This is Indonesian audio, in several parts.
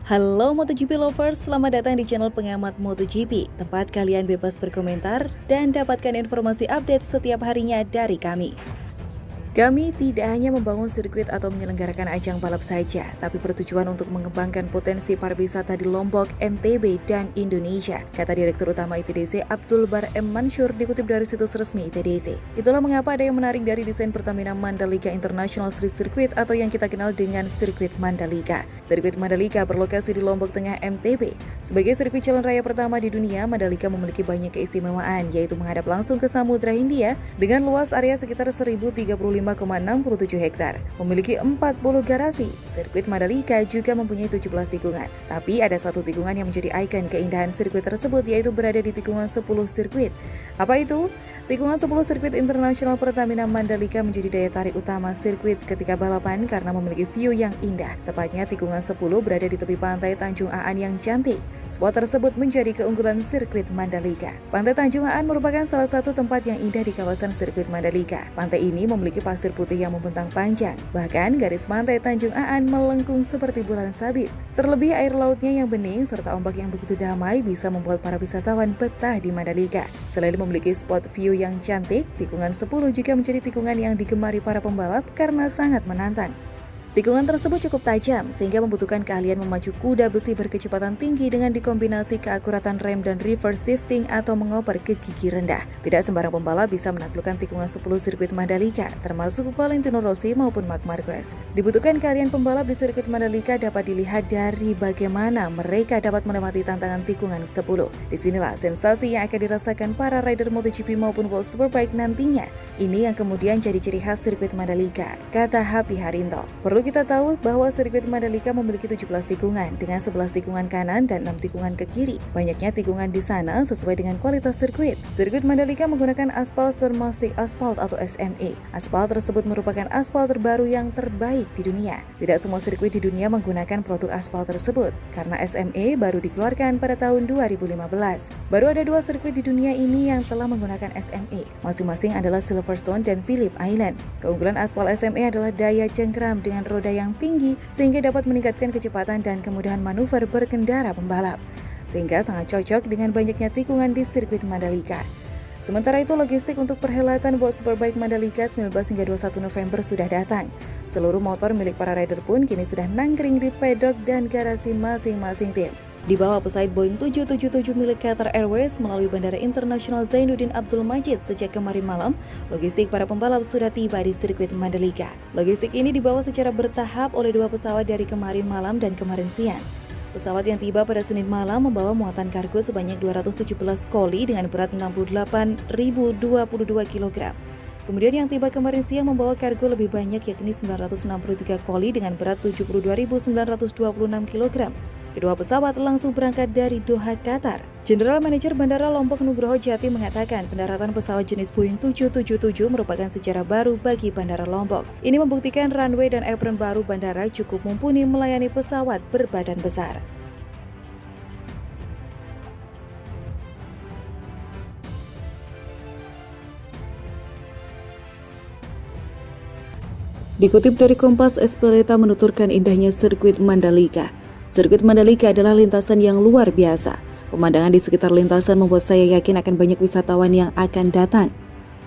Halo MotoGP lovers, selamat datang di channel pengamat MotoGP, tempat kalian bebas berkomentar dan dapatkan informasi update setiap harinya dari kami. Kami tidak hanya membangun sirkuit atau menyelenggarakan ajang balap saja, tapi bertujuan untuk mengembangkan potensi pariwisata di Lombok, NTB, dan Indonesia, kata Direktur Utama ITDC Abdul Bar M. Mansur dikutip dari situs resmi ITDC. Itulah mengapa ada yang menarik dari desain Pertamina Mandalika International Street Circuit atau yang kita kenal dengan Sirkuit Mandalika. Sirkuit Mandalika berlokasi di Lombok Tengah, NTB. Sebagai sirkuit jalan raya pertama di dunia, Mandalika memiliki banyak keistimewaan, yaitu menghadap langsung ke Samudra Hindia dengan luas area sekitar 1035,67 hektar. Memiliki 40 garasi, sirkuit Mandalika juga mempunyai 17 tikungan. Tapi ada satu tikungan yang menjadi ikon keindahan sirkuit tersebut, yaitu berada di tikungan 10 sirkuit. Apa itu? Tikungan 10 sirkuit internasional Pertamina Mandalika menjadi daya tarik utama sirkuit ketika balapan karena memiliki view yang indah. Tepatnya tikungan 10 berada di tepi pantai Tanjung Aan yang cantik. Spot tersebut menjadi keunggulan sirkuit Mandalika. Pantai Tanjung Aan merupakan salah satu tempat yang indah di kawasan sirkuit Mandalika. Pantai ini memiliki pasir putih yang membentang panjang. Bahkan garis pantai Tanjung Aan melengkung seperti bulan sabit. Terlebih air lautnya yang bening serta ombak yang begitu damai bisa membuat para wisatawan betah di Mandalika. Selain memiliki spot view yang cantik, tikungan 10 juga menjadi tikungan yang digemari para pembalap karena sangat menantang. Tikungan tersebut cukup tajam sehingga membutuhkan keahlian memacu kuda besi berkecepatan tinggi dengan dikombinasi keakuratan rem dan reverse shifting atau mengoper ke gigi rendah. Tidak sembarang pembalap bisa menaklukkan tikungan 10 sirkuit Mandalika, termasuk Valentino Rossi maupun Marc Marquez. Dibutuhkan keahlian pembalap di sirkuit Mandalika dapat dilihat dari bagaimana mereka dapat melewati tantangan tikungan 10. Disinilah sensasi yang akan dirasakan para rider MotoGP maupun World Superbike nantinya. Ini yang kemudian jadi ciri khas sirkuit Mandalika, kata Happy Harinto. Perlu kita tahu bahwa sirkuit Mandalika memiliki 17 tikungan dengan 11 tikungan kanan dan 6 tikungan ke kiri. Banyaknya tikungan di sana sesuai dengan kualitas sirkuit. Sirkuit Mandalika menggunakan aspal Stone Mastic Asphalt atau SMA. Aspal tersebut merupakan aspal terbaru yang terbaik di dunia. Tidak semua sirkuit di dunia menggunakan produk aspal tersebut karena SMA baru dikeluarkan pada tahun 2015. Baru ada 2 sirkuit di dunia ini yang telah menggunakan SMA. Masing-masing adalah Silverstone dan Phillip Island. Keunggulan aspal SMA adalah daya cengkram dengan roda yang tinggi sehingga dapat meningkatkan kecepatan dan kemudahan manuver berkendara pembalap, sehingga sangat cocok dengan banyaknya tikungan di sirkuit Mandalika. Sementara itu, logistik untuk perhelatan World Superbike Mandalika 19 hingga 21 November sudah datang. Seluruh motor milik para rider pun kini sudah nangkring di pedok dan garasi masing-masing tim. Di bawah pesawat Boeing 777 milik Qatar Airways melalui Bandara Internasional Zainuddin Abdul Majid sejak kemarin malam, logistik para pembalap sudah tiba di sirkuit Mandalika. Logistik ini dibawa secara bertahap oleh 2 pesawat dari kemarin malam dan kemarin siang. Pesawat yang tiba pada Senin malam membawa muatan kargo sebanyak 217 koli dengan berat 68.022 kg. Kemudian yang tiba kemarin siang membawa kargo lebih banyak yakni 963 koli dengan berat 72.926 kg. Kedua pesawat langsung berangkat dari Doha, Qatar. General Manager Bandara Lombok Nugroho Jati mengatakan pendaratan pesawat jenis Boeing 777 merupakan sejarah baru bagi Bandara Lombok. Ini membuktikan runway dan apron baru bandara cukup mumpuni melayani pesawat berbadan besar. Dikutip dari Kompas, Espeleta menuturkan indahnya sirkuit Mandalika. Sirkuit Mandalika adalah lintasan yang luar biasa. Pemandangan di sekitar lintasan membuat saya yakin akan banyak wisatawan yang akan datang.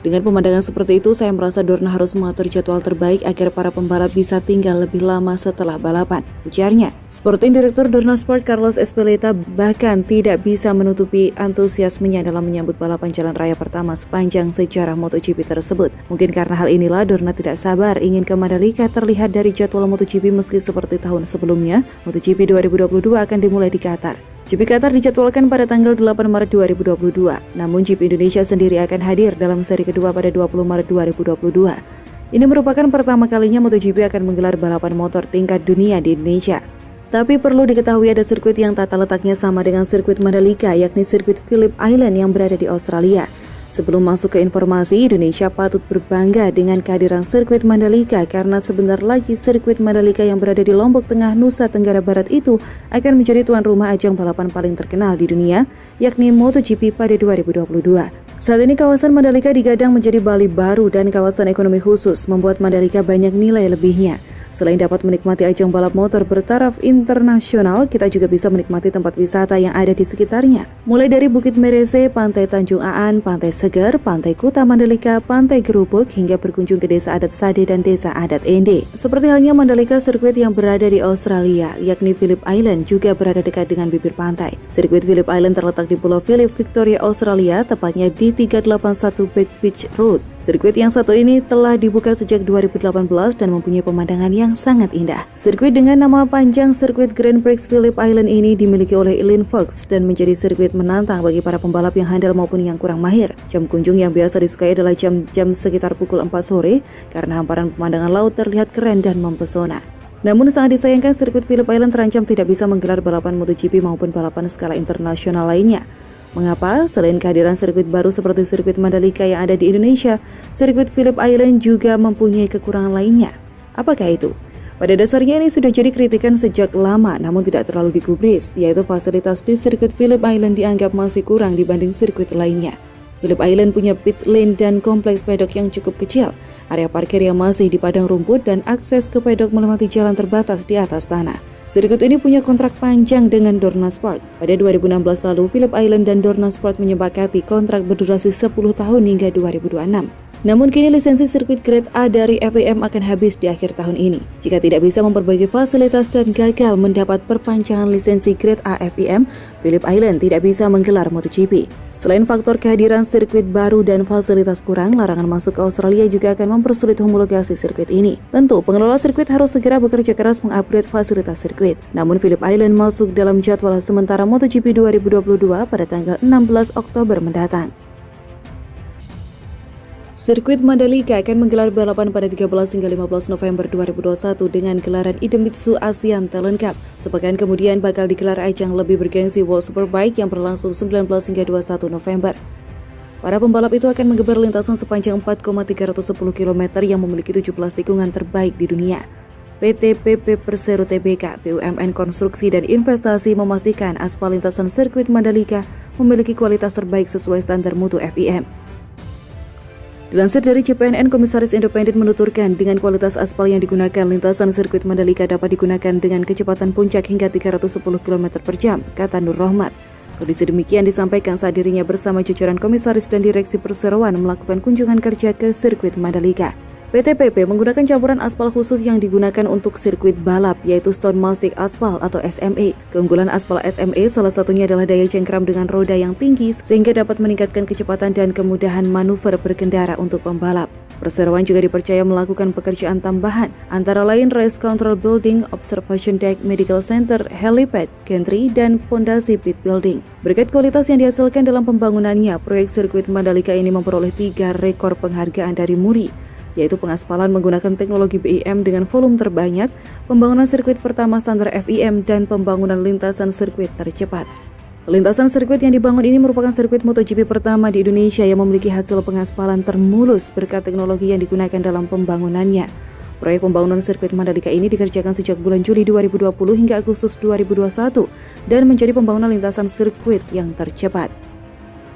Dengan pemandangan seperti itu, saya merasa Dorna harus mengatur jadwal terbaik agar para pembalap bisa tinggal lebih lama setelah balapan, ujarnya. Sporting Direktur Dorna Sport Carlos Espeleta bahkan tidak bisa menutupi antusiasmenya dalam menyambut balapan jalan raya pertama sepanjang sejarah MotoGP tersebut. Mungkin karena hal inilah Dorna tidak sabar ingin ke Mandalika. Terlihat dari jadwal MotoGP meski seperti tahun sebelumnya, MotoGP 2022 akan dimulai di Qatar. GP Qatar dijadwalkan pada tanggal 8 Maret 2022, namun GP Indonesia sendiri akan hadir dalam seri kedua pada 20 Maret 2022. Ini merupakan pertama kalinya MotoGP akan menggelar balapan motor tingkat dunia di Indonesia. Tapi perlu diketahui ada sirkuit yang tata letaknya sama dengan sirkuit Mandalika, yakni sirkuit Phillip Island yang berada di Australia. Sebelum masuk ke informasi, Indonesia patut berbangga dengan kehadiran sirkuit Mandalika karena sebentar lagi sirkuit Mandalika yang berada di Lombok Tengah, Nusa Tenggara Barat itu akan menjadi tuan rumah ajang balapan paling terkenal di dunia, yakni MotoGP pada 2022. Saat ini kawasan Mandalika digadang menjadi Bali baru dan kawasan ekonomi khusus, membuat Mandalika banyak nilai lebihnya. Selain dapat menikmati ajang balap motor bertaraf internasional, kita juga bisa menikmati tempat wisata yang ada di sekitarnya. Mulai dari Bukit Merese, Pantai Tanjung Aan, Pantai Seger, Pantai Kuta Mandalika, Pantai Gerubuk, hingga berkunjung ke Desa Adat Sade dan Desa Adat Ende. Seperti halnya Mandalika, sirkuit yang berada di Australia, yakni Phillip Island, juga berada dekat dengan bibir pantai. Sirkuit Phillip Island terletak di Pulau Phillip, Victoria, Australia, tepatnya di 381 Back Beach Road. Sirkuit yang satu ini telah dibuka sejak 2018 dan mempunyai pemandangan yang sangat indah. Sirkuit dengan nama panjang Sirkuit Grand Prix Phillip Island ini dimiliki oleh Eileen Fox dan menjadi sirkuit menantang bagi para pembalap yang handal maupun yang kurang mahir. Jam kunjung yang biasa disukai adalah jam-jam sekitar pukul 4 sore karena hamparan pemandangan laut terlihat keren dan mempesona. Namun sangat disayangkan sirkuit Phillip Island terancam tidak bisa menggelar balapan MotoGP maupun balapan skala internasional lainnya. Mengapa? Selain kehadiran sirkuit baru seperti sirkuit Mandalika yang ada di Indonesia, sirkuit Phillip Island juga mempunyai kekurangan lainnya. Apakah itu? Pada dasarnya ini sudah jadi kritikan sejak lama namun tidak terlalu digubris, yaitu fasilitas di sirkuit Phillip Island dianggap masih kurang dibanding sirkuit lainnya. Phillip Island punya pit lane dan kompleks pedok yang cukup kecil, area parkir yang masih di padang rumput, dan akses ke pedok melewati jalan terbatas di atas tanah. Sirkuit ini punya kontrak panjang dengan Dorna Sport. Pada 2016 lalu, Phillip Island dan Dorna Sport menyepakati kontrak berdurasi 10 tahun hingga 2026. Namun kini lisensi sirkuit Grade A dari FIM akan habis di akhir tahun ini. Jika tidak bisa memperbaiki fasilitas dan gagal mendapat perpanjangan lisensi Grade A FIM, Phillip Island tidak bisa menggelar MotoGP. Selain faktor kehadiran sirkuit baru dan fasilitas kurang, larangan masuk ke Australia juga akan mempersulit homologasi sirkuit ini. Tentu, pengelola sirkuit harus segera bekerja keras mengupgrade fasilitas sirkuit. Namun Phillip Island masuk dalam jadwal sementara MotoGP 2022 pada tanggal 16 Oktober mendatang. Sirkuit Mandalika akan menggelar balapan pada 13 hingga 15 November 2021 dengan gelaran Idemitsu ASEAN Talent Cup. Sepekan kemudian bakal digelar ajang lebih bergengsi World Superbike yang berlangsung 19 hingga 21 November. Para pembalap itu akan menggeber lintasan sepanjang 4,310 km yang memiliki 17 tikungan terbaik di dunia. PT PP Persero Tbk, BUMN Konstruksi dan Investasi memastikan aspal lintasan sirkuit Mandalika memiliki kualitas terbaik sesuai standar mutu FIM. Dilansir dari CPNN, Komisaris Independen menuturkan dengan kualitas aspal yang digunakan, lintasan sirkuit Mandalika dapat digunakan dengan kecepatan puncak hingga 310 km per jam, kata Nur Rohmat. Kondisi demikian disampaikan saat dirinya bersama jajaran komisaris dan direksi perseroan melakukan kunjungan kerja ke sirkuit Mandalika. PT PP menggunakan campuran aspal khusus yang digunakan untuk sirkuit balap, yaitu Stone Mastic Aspal atau SMA. Keunggulan aspal SMA salah satunya adalah daya cengkram dengan roda yang tinggi sehingga dapat meningkatkan kecepatan dan kemudahan manuver berkendara untuk pembalap. Perseroan juga dipercaya melakukan pekerjaan tambahan, antara lain Race Control Building, Observation Deck, Medical Center, Helipad, Gantry, dan Pondasi Pit Building. Berkat kualitas yang dihasilkan dalam pembangunannya, proyek sirkuit Mandalika ini memperoleh 3 rekor penghargaan dari MURI, yaitu pengaspalan menggunakan teknologi BIM dengan volume terbanyak, pembangunan sirkuit pertama standar FIM, dan pembangunan lintasan sirkuit tercepat. Lintasan sirkuit yang dibangun ini merupakan sirkuit MotoGP pertama di Indonesia yang memiliki hasil pengaspalan termulus berkat teknologi yang digunakan dalam pembangunannya. Proyek pembangunan sirkuit Mandalika ini dikerjakan sejak bulan Juli 2020 hingga Agustus 2021 dan menjadi pembangunan lintasan sirkuit yang tercepat.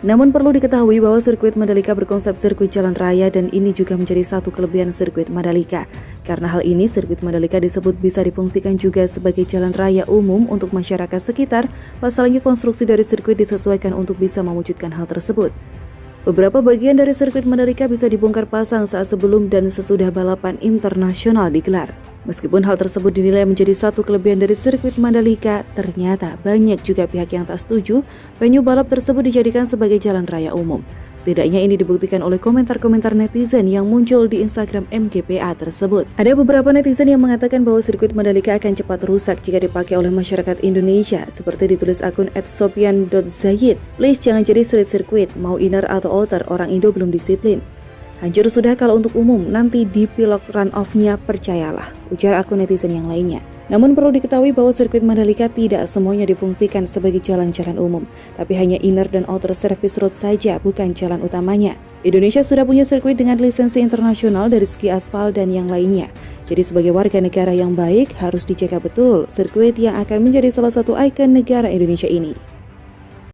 Namun perlu diketahui bahwa sirkuit Mandalika berkonsep sirkuit jalan raya dan ini juga menjadi satu kelebihan sirkuit Mandalika. Karena hal ini, sirkuit Mandalika disebut bisa difungsikan juga sebagai jalan raya umum untuk masyarakat sekitar. Pasalnya konstruksi dari sirkuit disesuaikan untuk bisa mewujudkan hal tersebut. Beberapa bagian dari sirkuit Mandalika bisa dibongkar pasang saat sebelum dan sesudah balapan internasional digelar. Meskipun hal tersebut dinilai menjadi satu kelebihan dari sirkuit Mandalika, ternyata banyak juga pihak yang tak setuju venue balap tersebut dijadikan sebagai jalan raya umum. Setidaknya ini dibuktikan oleh komentar-komentar netizen yang muncul di Instagram MGPA tersebut. Ada beberapa netizen yang mengatakan bahwa sirkuit Mandalika akan cepat rusak jika dipakai oleh masyarakat Indonesia, seperti ditulis akun @sopian.zayid. Please jangan jadi street sirkuit, mau inner atau outer, orang Indo belum disiplin. Hancur sudah kalau untuk umum, nanti di pilot run-off-nya percayalah, ujar akun netizen yang lainnya. Namun perlu diketahui bahwa sirkuit Mandalika tidak semuanya difungsikan sebagai jalan-jalan umum, tapi hanya inner dan outer service road saja, bukan jalan utamanya. Indonesia sudah punya sirkuit dengan lisensi internasional dari segi aspal dan yang lainnya. Jadi sebagai warga negara yang baik, harus dijaga betul sirkuit yang akan menjadi salah satu ikon negara Indonesia ini.